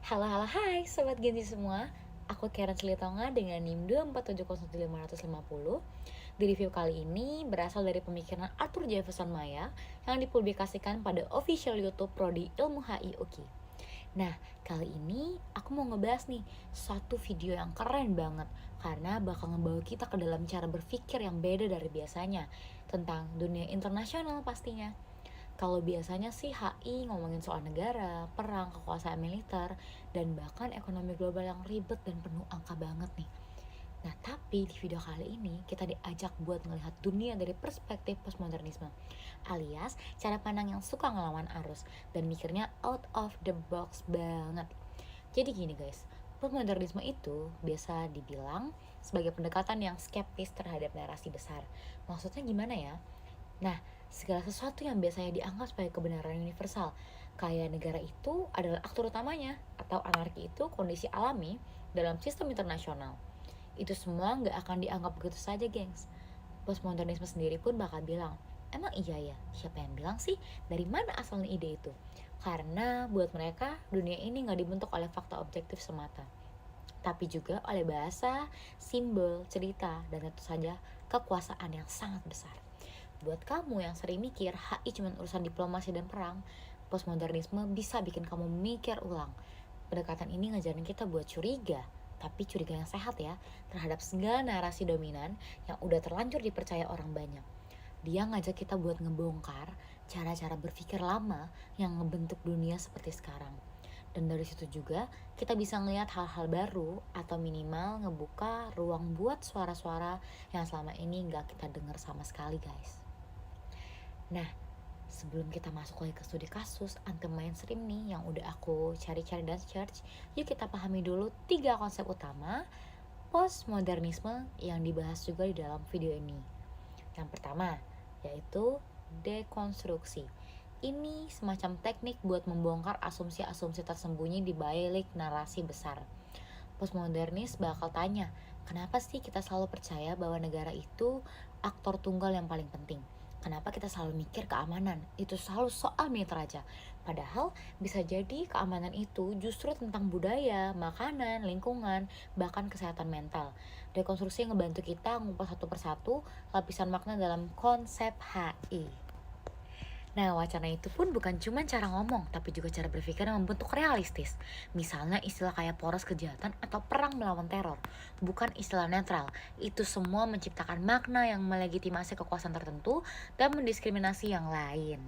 Halo, hai Sobat Genzi semua. Aku Karen Selitonga dengan NIM 2471550. Di review kali ini berasal dari pemikiran Arthur Jefferson Maya yang dipublikasikan pada official YouTube Prodi Ilmu HI UKI. Nah, kali ini aku mau ngebahas nih satu video yang keren banget karena bakal ngebawa kita ke dalam cara berpikir yang beda dari biasanya tentang dunia internasional pastinya. Kalau biasanya sih HI ngomongin soal negara, perang, kekuasaan militer, dan bahkan ekonomi global yang ribet dan penuh angka banget nih. Nah, tapi di video kali ini kita diajak buat melihat dunia dari perspektif postmodernisme, alias cara pandang yang suka ngelawan arus dan mikirnya out of the box banget. Jadi gini guys, postmodernisme itu biasa dibilang sebagai pendekatan yang skeptis terhadap narasi besar. Maksudnya gimana ya? Nah, segala sesuatu yang biasanya dianggap sebagai kebenaran universal, kayak negara itu adalah aktor utamanya, atau anarki itu kondisi alami dalam sistem internasional. Itu semua nggak akan dianggap begitu saja, gengs. Postmodernisme sendiri pun bakal bilang, emang iya ya, siapa yang bilang sih? Dari mana asalnya ide itu? Karena buat mereka, dunia ini nggak dibentuk oleh fakta objektif semata, tapi juga oleh bahasa, simbol, cerita, dan tentu saja kekuasaan yang sangat besar. Buat kamu yang sering mikir HI cuma urusan diplomasi dan perang, postmodernisme bisa bikin kamu mikir ulang. Pendekatan ini ngajarin kita buat curiga, tapi curiga yang sehat ya, terhadap segala narasi dominan yang udah terlanjur dipercaya orang banyak. Dia ngajak kita buat ngebongkar cara-cara berpikir lama yang ngebentuk dunia seperti sekarang. Dan dari situ juga kita bisa ngelihat hal-hal baru atau minimal ngebuka ruang buat suara-suara yang selama ini gak kita dengar sama sekali guys. Nah, sebelum kita masuk lagi ke studi kasus anti mainstream nih yang udah aku cari-cari dan search, yuk kita pahami dulu 3 konsep utama postmodernisme yang dibahas juga di dalam video ini. Yang pertama, yaitu dekonstruksi. Ini semacam teknik buat membongkar asumsi-asumsi tersembunyi di balik narasi besar. Postmodernis bakal tanya, kenapa sih kita selalu percaya bahwa negara itu aktor tunggal yang paling penting? Kenapa kita selalu mikir keamanan itu selalu soal militer aja? Padahal bisa jadi keamanan itu justru tentang budaya, makanan, lingkungan, bahkan kesehatan mental. Rekonstruksi ngebantu kita ngupas satu persatu lapisan makna dalam konsep HI. Nah, wacana itu pun bukan cuma cara ngomong, tapi juga cara berpikir yang membentuk realistis. Misalnya istilah kayak poros kejahatan atau perang melawan teror. Bukan istilah netral. Itu semua menciptakan makna yang melegitimasi kekuasaan tertentu dan mendiskriminasi yang lain.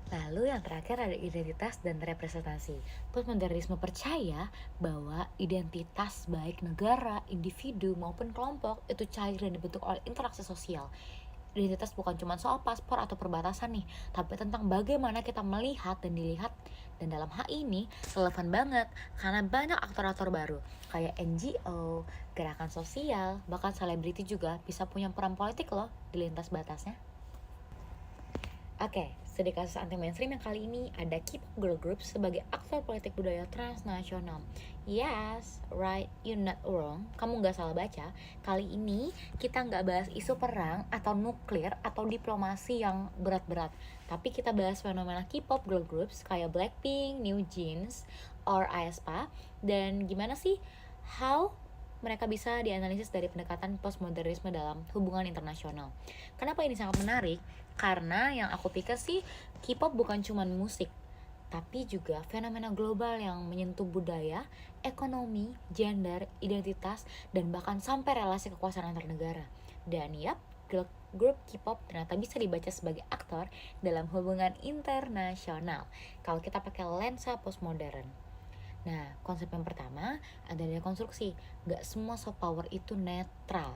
Lalu yang terakhir ada identitas dan representasi. Postmodernisme percaya bahwa identitas baik negara, individu maupun kelompok itu cair dan dibentuk oleh interaksi sosial. Identitas bukan cuma soal paspor atau perbatasan nih, tapi tentang bagaimana kita melihat dan dilihat. Dan dalam hal ini relevan banget karena banyak aktor-aktor baru kayak NGO, gerakan sosial, bahkan selebriti juga bisa punya peran politik loh di lintas batasnya. Oke, studi kasus anti mainstream yang kali ini ada K-pop girl group sebagai aktor politik budaya transnasional. Yes, right, you're not wrong. Kamu gak salah baca. Kali ini kita gak bahas isu perang atau nuklir atau diplomasi yang berat-berat, tapi kita bahas fenomena K-pop girl groups kayak Blackpink, New Jeans, or aespa. Dan gimana sih how mereka bisa dianalisis dari pendekatan postmodernisme dalam hubungan internasional. Kenapa ini sangat menarik? Karena yang aku pikir sih K-pop bukan cuma musik, tapi juga fenomena global yang menyentuh budaya, ekonomi, gender, identitas, dan bahkan sampai relasi kekuasaan antar negara. Dan yap, grup K-pop ternyata bisa dibaca sebagai aktor dalam hubungan internasional kalau kita pakai lensa postmodern. Nah, konsep yang pertama adalah konstruksi. Gak semua soft power itu netral.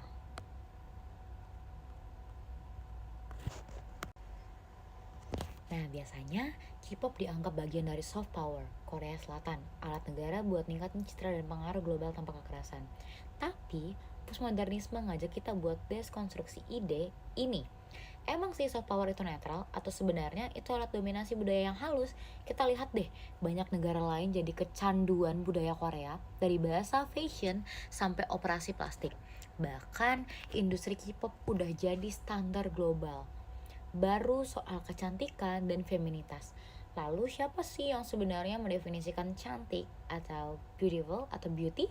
Nah, biasanya K-pop dianggap bagian dari soft power Korea Selatan, alat negara buat ningkatin citra dan pengaruh global tanpa kekerasan. Tapi, postmodernisme ngajak kita buat deskonstruksi ide ini. Emang sih soft power itu netral atau sebenarnya itu alat dominasi budaya yang halus? Kita lihat deh, banyak negara lain jadi kecanduan budaya Korea, dari bahasa, fashion, sampai operasi plastik. Bahkan industri K-pop udah jadi standar global. Baru soal kecantikan dan feminitas. Lalu siapa sih yang sebenarnya mendefinisikan cantik atau beautiful atau beauty?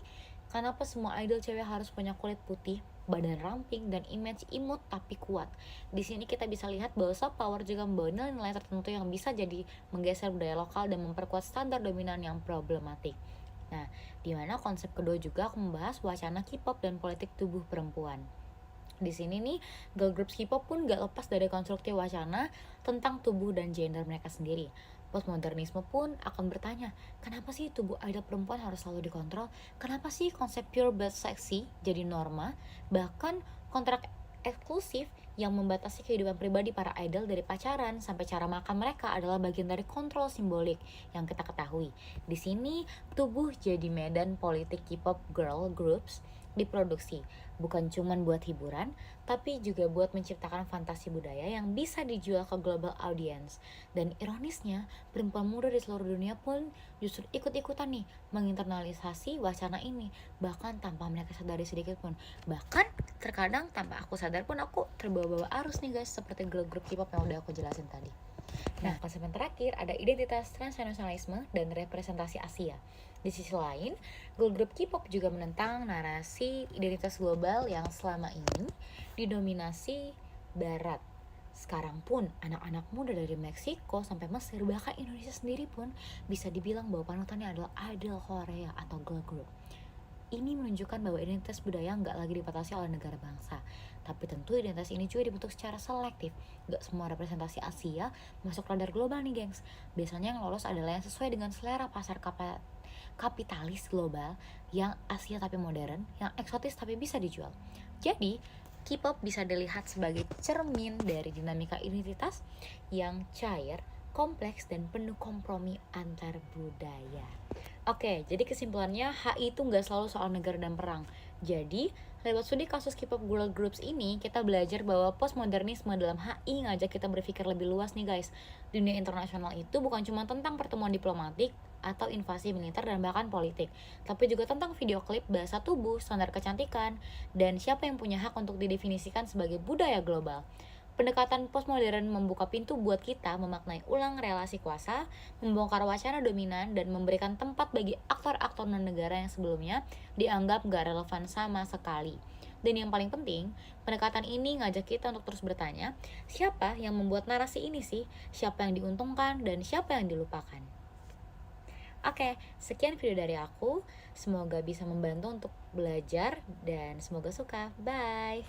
Kenapa semua idol cewek harus punya kulit putih, badan ramping, dan image imut tapi kuat? Di sini kita bisa lihat bahwa soft power juga membawa nilai-nilai tertentu yang bisa jadi menggeser budaya lokal dan memperkuat standar dominan yang problematik. Nah, di mana konsep kedua juga aku membahas wacana K-pop dan politik tubuh perempuan. Di sini nih, girl groups K-pop pun gak lepas dari konstruksi wacana tentang tubuh dan gender mereka sendiri. Postmodernisme pun akan bertanya, kenapa sih tubuh idol perempuan harus selalu dikontrol? Kenapa sih konsep pure but sexy jadi norma? Bahkan kontrak eksklusif yang membatasi kehidupan pribadi para idol dari pacaran sampai cara makan mereka adalah bagian dari kontrol simbolik yang kita ketahui. Di sini, tubuh jadi medan politik K-pop girl groups diproduksi, bukan cuman buat hiburan, tapi juga buat menciptakan fantasi budaya yang bisa dijual ke global audience. Dan ironisnya, perempuan muda di seluruh dunia pun justru ikut-ikutan nih menginternalisasi wacana ini, bahkan tanpa mereka sadari sedikit pun. Bahkan terkadang tanpa aku sadar pun aku terbawa-bawa arus nih guys, seperti girl group K-pop yang udah aku jelasin tadi. Nah, konsep yang terakhir ada identitas transnasionalisme dan representasi Asia. Di sisi lain, girl group K-pop juga menentang narasi identitas global yang selama ini didominasi Barat. Sekarang pun, anak-anak muda dari Meksiko sampai Mesir, bahkan Indonesia sendiri pun bisa dibilang bahwa panutannya adalah idol Korea atau girl group. Ini menunjukkan bahwa identitas budaya nggak lagi dibatasi oleh negara bangsa. Tapi tentu identitas ini juga dibentuk secara selektif. Nggak semua representasi Asia masuk radar global nih gengs. Biasanya yang lolos adalah yang sesuai dengan selera pasar kapitalis global, yang Asia tapi modern, yang eksotis tapi bisa dijual. Jadi, K-pop bisa dilihat sebagai cermin dari dinamika identitas yang cair, kompleks, dan penuh kompromi antar budaya. Oke, jadi kesimpulannya HI itu nggak selalu soal negara dan perang. Jadi, lewat studi kasus K-pop girl groups ini, kita belajar bahwa postmodernisme dalam HI ngajak kita berpikir lebih luas nih guys. Dunia internasional itu bukan cuma tentang pertemuan diplomatik atau invasi militer dan bahkan politik, tapi juga tentang video klip, bahasa tubuh, standar kecantikan, dan siapa yang punya hak untuk didefinisikan sebagai budaya global. Pendekatan postmodern membuka pintu buat kita memaknai ulang relasi kuasa, membongkar wacana dominan, dan memberikan tempat bagi aktor-aktor non-negara yang sebelumnya dianggap gak relevan sama sekali. Dan yang paling penting, pendekatan ini ngajak kita untuk terus bertanya, siapa yang membuat narasi ini sih? Siapa yang diuntungkan dan siapa yang dilupakan? Oke, sekian video dari aku. Semoga bisa membantu untuk belajar dan semoga suka. Bye!